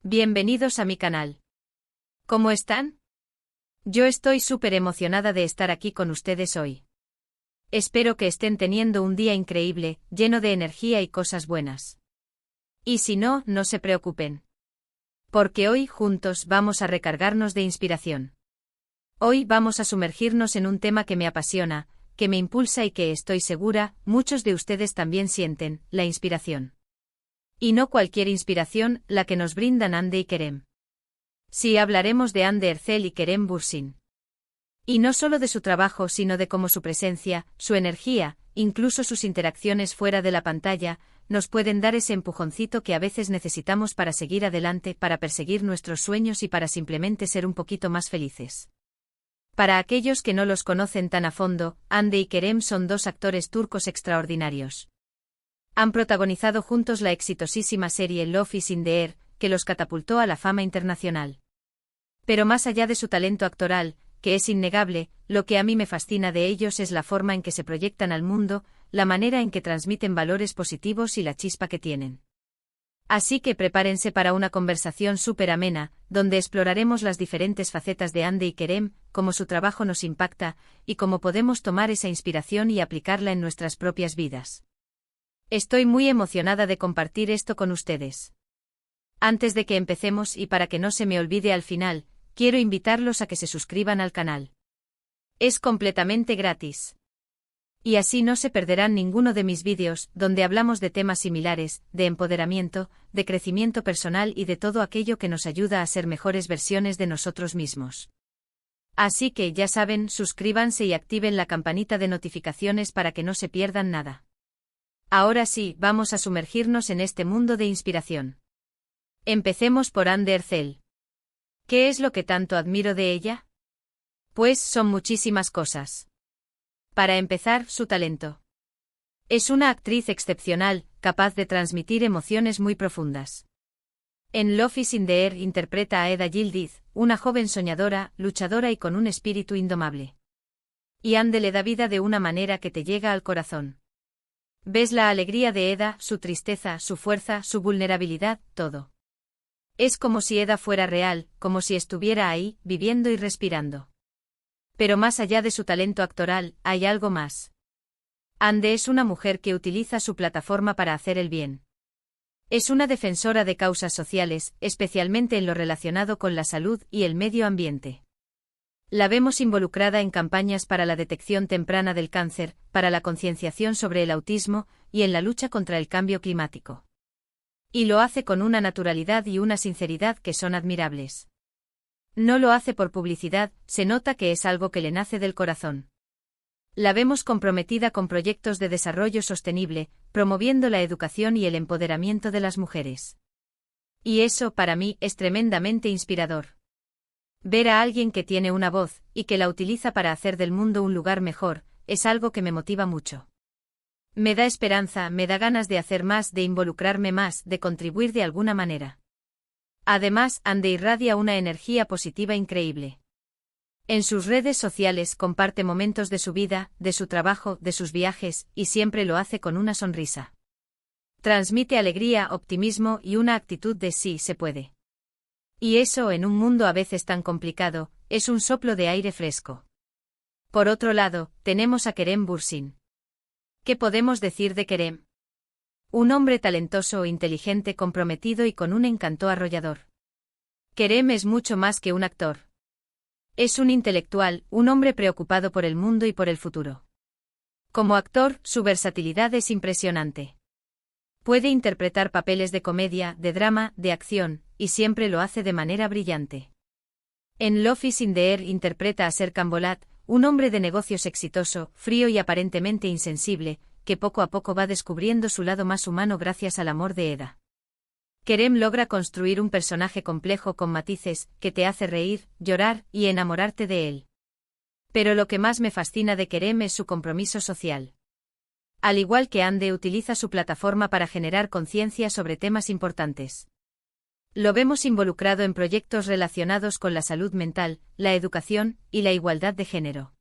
Bienvenidos a mi canal. ¿Cómo están? Yo estoy súper emocionada de estar aquí con ustedes hoy. Espero que estén teniendo un día increíble, lleno de energía y cosas buenas. Y si no, no se preocupen. Porque hoy juntos vamos a recargarnos de inspiración. Hoy vamos a sumergirnos en un tema que me apasiona, que me impulsa y que estoy segura, muchos de ustedes también sienten, la inspiración. Y no cualquier inspiración, la que nos brindan Hande y Kerem. Sí, hablaremos de Hande Erçel y Kerem Bürsin. Y no solo de su trabajo, sino de cómo su presencia, su energía, incluso sus interacciones fuera de la pantalla, nos pueden dar ese empujoncito que a veces necesitamos para seguir adelante, para perseguir nuestros sueños y para simplemente ser un poquito más felices. Para aquellos que no los conocen tan a fondo, Hande y Kerem son dos actores turcos extraordinarios. Han protagonizado juntos la exitosísima serie Love is in the Air, que los catapultó a la fama internacional. Pero más allá de su talento actoral, que es innegable, lo que a mí me fascina de ellos es la forma en que se proyectan al mundo, la manera en que transmiten valores positivos y la chispa que tienen. Así que prepárense para una conversación súper amena, donde exploraremos las diferentes facetas de Hande y Kerem, cómo su trabajo nos impacta, y cómo podemos tomar esa inspiración y aplicarla en nuestras propias vidas. Estoy muy emocionada de compartir esto con ustedes. Antes de que empecemos y para que no se me olvide al final, quiero invitarlos a que se suscriban al canal. Es completamente gratis. Y así no se perderán ninguno de mis vídeos, donde hablamos de temas similares, de empoderamiento, de crecimiento personal y de todo aquello que nos ayuda a ser mejores versiones de nosotros mismos. Así que ya saben, suscríbanse y activen la campanita de notificaciones para que no se pierdan nada. Ahora sí, vamos a sumergirnos en este mundo de inspiración. Empecemos por Hande Erçel. ¿Qué es lo que tanto admiro de ella? Pues son muchísimas cosas. Para empezar, su talento. Es una actriz excepcional, capaz de transmitir emociones muy profundas. En Love is in the Air interpreta a Eda Yildiz, una joven soñadora, luchadora y con un espíritu indomable. Y Hande le da vida de una manera que te llega al corazón. Ves la alegría de Eda, su tristeza, su fuerza, su vulnerabilidad, todo. Es como si Eda fuera real, como si estuviera ahí, viviendo y respirando. Pero más allá de su talento actoral, hay algo más. Hande es una mujer que utiliza su plataforma para hacer el bien. Es una defensora de causas sociales, especialmente en lo relacionado con la salud y el medio ambiente. La vemos involucrada en campañas para la detección temprana del cáncer, para la concienciación sobre el autismo y en la lucha contra el cambio climático. Y lo hace con una naturalidad y una sinceridad que son admirables. No lo hace por publicidad, se nota que es algo que le nace del corazón. La vemos comprometida con proyectos de desarrollo sostenible, promoviendo la educación y el empoderamiento de las mujeres. Y eso, para mí, es tremendamente inspirador. Ver a alguien que tiene una voz, y que la utiliza para hacer del mundo un lugar mejor, es algo que me motiva mucho. Me da esperanza, me da ganas de hacer más, de involucrarme más, de contribuir de alguna manera. Además, Hande irradia una energía positiva increíble. En sus redes sociales comparte momentos de su vida, de su trabajo, de sus viajes, y siempre lo hace con una sonrisa. Transmite alegría, optimismo y una actitud de sí se puede. Y eso, en un mundo a veces tan complicado, es un soplo de aire fresco. Por otro lado, tenemos a Kerem Bürsin. ¿Qué podemos decir de Kerem? Un hombre talentoso, inteligente, comprometido y con un encanto arrollador. Kerem es mucho más que un actor. Es un intelectual, un hombre preocupado por el mundo y por el futuro. Como actor, su versatilidad es impresionante. Puede interpretar papeles de comedia, de drama, de acción, y siempre lo hace de manera brillante. En Love is in the Air interpreta a Serkan Bolat, un hombre de negocios exitoso, frío y aparentemente insensible, que poco a poco va descubriendo su lado más humano gracias al amor de Eda. Kerem logra construir un personaje complejo con matices, que te hace reír, llorar y enamorarte de él. Pero lo que más me fascina de Kerem es su compromiso social. Al igual que Hande, utiliza su plataforma para generar conciencia sobre temas importantes. Lo vemos involucrado en proyectos relacionados con la salud mental, la educación y la igualdad de género.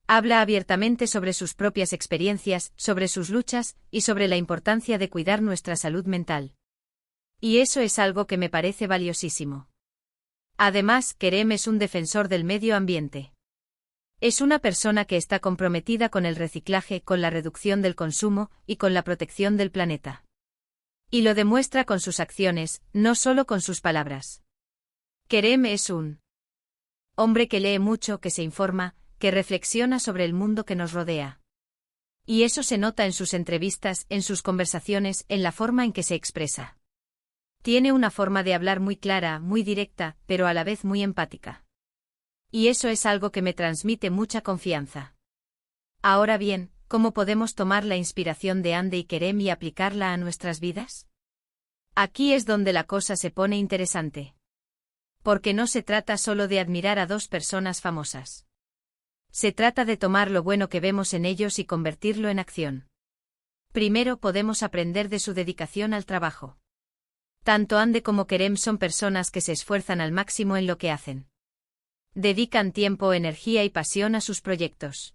Habla abiertamente sobre sus propias experiencias, sobre sus luchas y sobre la importancia de cuidar nuestra salud mental. Y eso es algo que me parece valiosísimo. Además, Kerem es un defensor del medio ambiente. Es una persona que está comprometida con el reciclaje, con la reducción del consumo y con la protección del planeta. Y lo demuestra con sus acciones, no solo con sus palabras. Kerem es un hombre que lee mucho, que se informa, que reflexiona sobre el mundo que nos rodea. Y eso se nota en sus entrevistas, en sus conversaciones, en la forma en que se expresa. Tiene una forma de hablar muy clara, muy directa, pero a la vez muy empática. Y eso es algo que me transmite mucha confianza. Ahora bien, ¿cómo podemos tomar la inspiración de Hande y Kerem y aplicarla a nuestras vidas? Aquí es donde la cosa se pone interesante. Porque no se trata solo de admirar a dos personas famosas. Se trata de tomar lo bueno que vemos en ellos y convertirlo en acción. Primero podemos aprender de su dedicación al trabajo. Tanto Hande como Kerem son personas que se esfuerzan al máximo en lo que hacen. Dedican tiempo, energía y pasión a sus proyectos.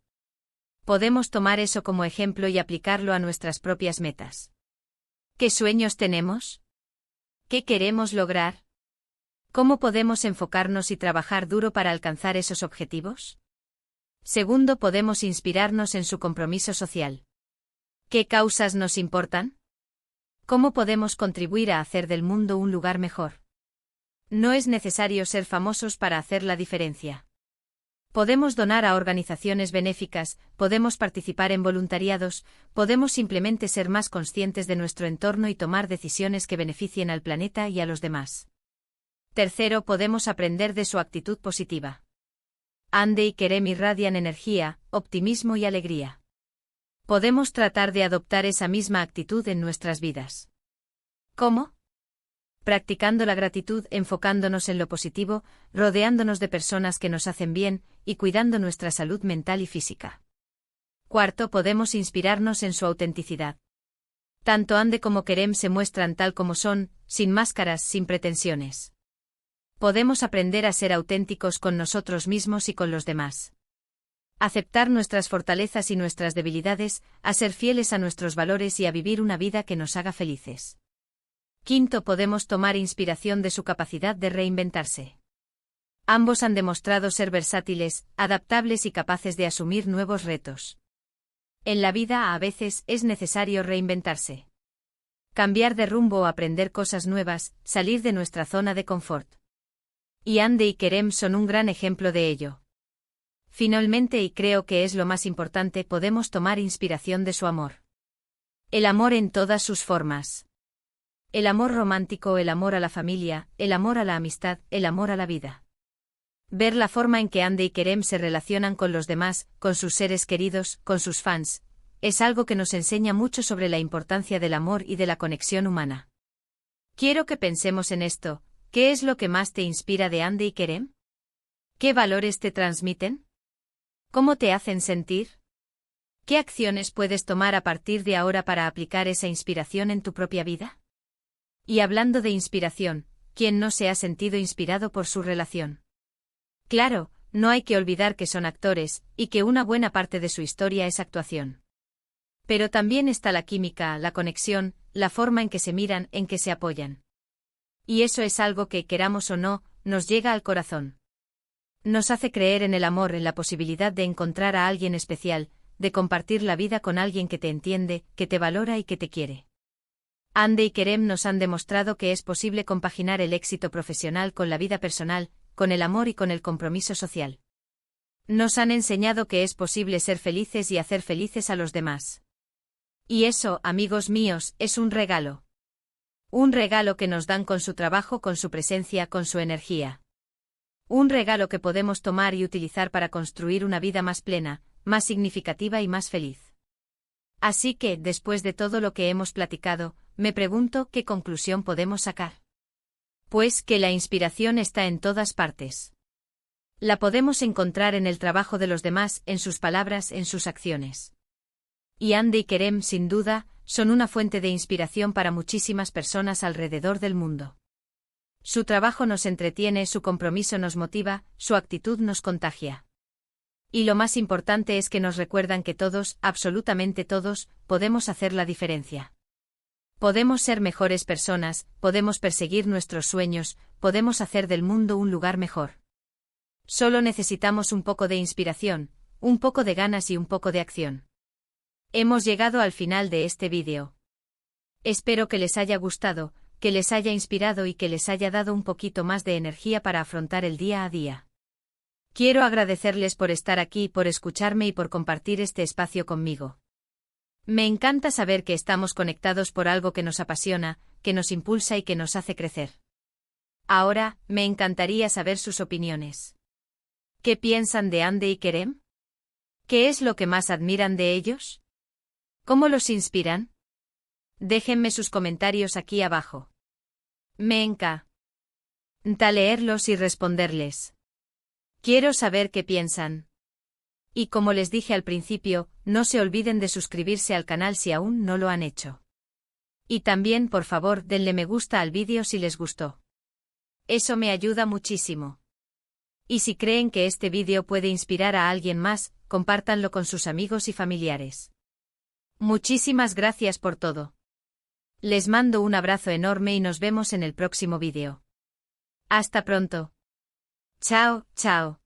Podemos tomar eso como ejemplo y aplicarlo a nuestras propias metas. ¿Qué sueños tenemos? ¿Qué queremos lograr? ¿Cómo podemos enfocarnos y trabajar duro para alcanzar esos objetivos? Segundo, podemos inspirarnos en su compromiso social. ¿Qué causas nos importan? ¿Cómo podemos contribuir a hacer del mundo un lugar mejor? No es necesario ser famosos para hacer la diferencia. Podemos donar a organizaciones benéficas, podemos participar en voluntariados, podemos simplemente ser más conscientes de nuestro entorno y tomar decisiones que beneficien al planeta y a los demás. Tercero, podemos aprender de su actitud positiva. Hande y Kerem irradian energía, optimismo y alegría. Podemos tratar de adoptar esa misma actitud en nuestras vidas. ¿Cómo? Practicando la gratitud, enfocándonos en lo positivo, rodeándonos de personas que nos hacen bien, y cuidando nuestra salud mental y física. Cuarto, podemos inspirarnos en su autenticidad. Tanto Hande como Kerem se muestran tal como son, sin máscaras, sin pretensiones. Podemos aprender a ser auténticos con nosotros mismos y con los demás. Aceptar nuestras fortalezas y nuestras debilidades, a ser fieles a nuestros valores y a vivir una vida que nos haga felices. Quinto, podemos tomar inspiración de su capacidad de reinventarse. Ambos han demostrado ser versátiles, adaptables y capaces de asumir nuevos retos. En la vida a veces es necesario reinventarse. Cambiar de rumbo o aprender cosas nuevas, salir de nuestra zona de confort. Y Hande y Kerem son un gran ejemplo de ello. Finalmente, y creo que es lo más importante, podemos tomar inspiración de su amor. El amor en todas sus formas. El amor romántico, el amor a la familia, el amor a la amistad, el amor a la vida. Ver la forma en que Hande y Kerem se relacionan con los demás, con sus seres queridos, con sus fans, es algo que nos enseña mucho sobre la importancia del amor y de la conexión humana. Quiero que pensemos en esto. ¿Qué es lo que más te inspira de Hande y Kerem? ¿Qué valores te transmiten? ¿Cómo te hacen sentir? ¿Qué acciones puedes tomar a partir de ahora para aplicar esa inspiración en tu propia vida? Y hablando de inspiración, ¿quién no se ha sentido inspirado por su relación? Claro, no hay que olvidar que son actores, y que una buena parte de su historia es actuación. Pero también está la química, la conexión, la forma en que se miran, en que se apoyan. Y eso es algo que, queramos o no, nos llega al corazón. Nos hace creer en el amor, en la posibilidad de encontrar a alguien especial, de compartir la vida con alguien que te entiende, que te valora y que te quiere. Hande y Kerem nos han demostrado que es posible compaginar el éxito profesional con la vida personal, con el amor y con el compromiso social. Nos han enseñado que es posible ser felices y hacer felices a los demás. Y eso, amigos míos, es un regalo. Un regalo que nos dan con su trabajo, con su presencia, con su energía. Un regalo que podemos tomar y utilizar para construir una vida más plena, más significativa y más feliz. Así que, después de todo lo que hemos platicado, me pregunto qué conclusión podemos sacar. Pues que la inspiración está en todas partes. La podemos encontrar en el trabajo de los demás, en sus palabras, en sus acciones. Y Hande y Kerem, sin duda, son una fuente de inspiración para muchísimas personas alrededor del mundo. Su trabajo nos entretiene, su compromiso nos motiva, su actitud nos contagia. Y lo más importante es que nos recuerdan que todos, absolutamente todos, podemos hacer la diferencia. Podemos ser mejores personas, podemos perseguir nuestros sueños, podemos hacer del mundo un lugar mejor. Solo necesitamos un poco de inspiración, un poco de ganas y un poco de acción. Hemos llegado al final de este vídeo. Espero que les haya gustado, que les haya inspirado y que les haya dado un poquito más de energía para afrontar el día a día. Quiero agradecerles por estar aquí, por escucharme y por compartir este espacio conmigo. Me encanta saber que estamos conectados por algo que nos apasiona, que nos impulsa y que nos hace crecer. Ahora, me encantaría saber sus opiniones. ¿Qué piensan de Ande y Kerem? ¿Qué es lo que más admiran de ellos? ¿Cómo los inspiran? Déjenme sus comentarios aquí abajo. Me encanta leerlos y responderles. Quiero saber qué piensan. Y como les dije al principio, no se olviden de suscribirse al canal si aún no lo han hecho. Y también, por favor, denle me gusta al vídeo si les gustó. Eso me ayuda muchísimo. Y si creen que este vídeo puede inspirar a alguien más, compártanlo con sus amigos y familiares. Muchísimas gracias por todo. Les mando un abrazo enorme y nos vemos en el próximo vídeo. Hasta pronto. Chao, chao.